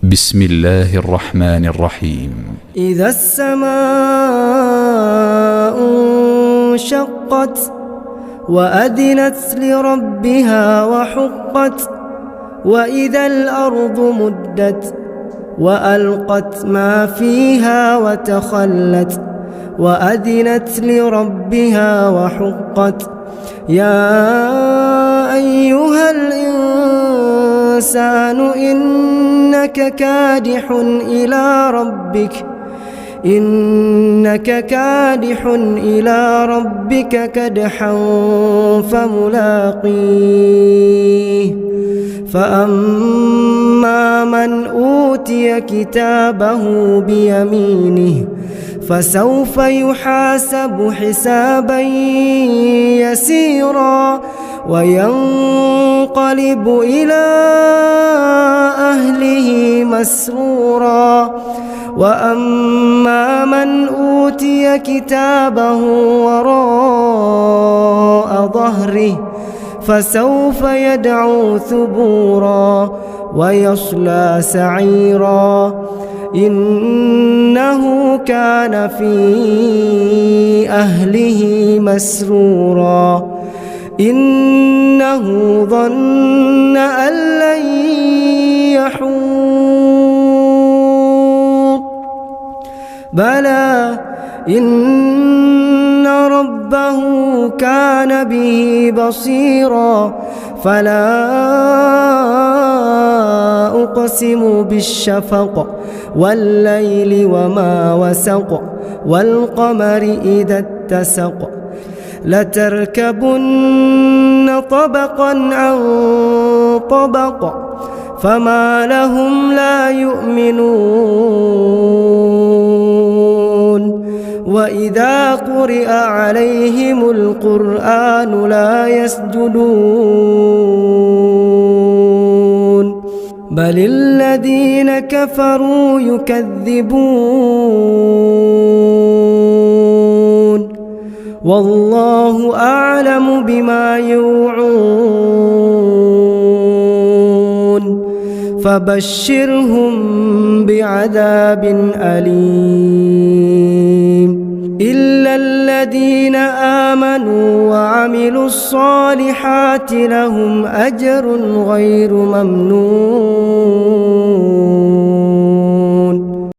بسم الله الرحمن الرحيم. إذا السماء انشقت وأذنت لربها وحقت وإذا الأرض مدت وألقت ما فيها وتخلت وأذنت لربها وحقت يا أيها الإنسان إنك كادح إلى ربك كدحا فملاقيه فأما من أوتي كتابه بيمينه فسوف يحاسب حسابا يسيرا وينقلب إلى أهله مسرورا وأما من أوتي كتابه وراء ظهره فسوف يدعو ثبورا ويصلى سعيرا إنه كان في أهله مسرورا إنه ظن أن لن يحور بلى إن ربه كان به بصيرا فلا أقسم بالشفق والليل وما وسق والقمر إذا اتسق لتركبن طبقا عن طبق فما لهم لا يؤمنون وإذا قرئ عليهم القرآن لا يسجدون بل الذين كفروا يكذبون والله أعلم بما يوعون فبشرهم بعذاب أليم إلا الذين آمنوا وعملوا الصالحات لهم أجر غير ممنون.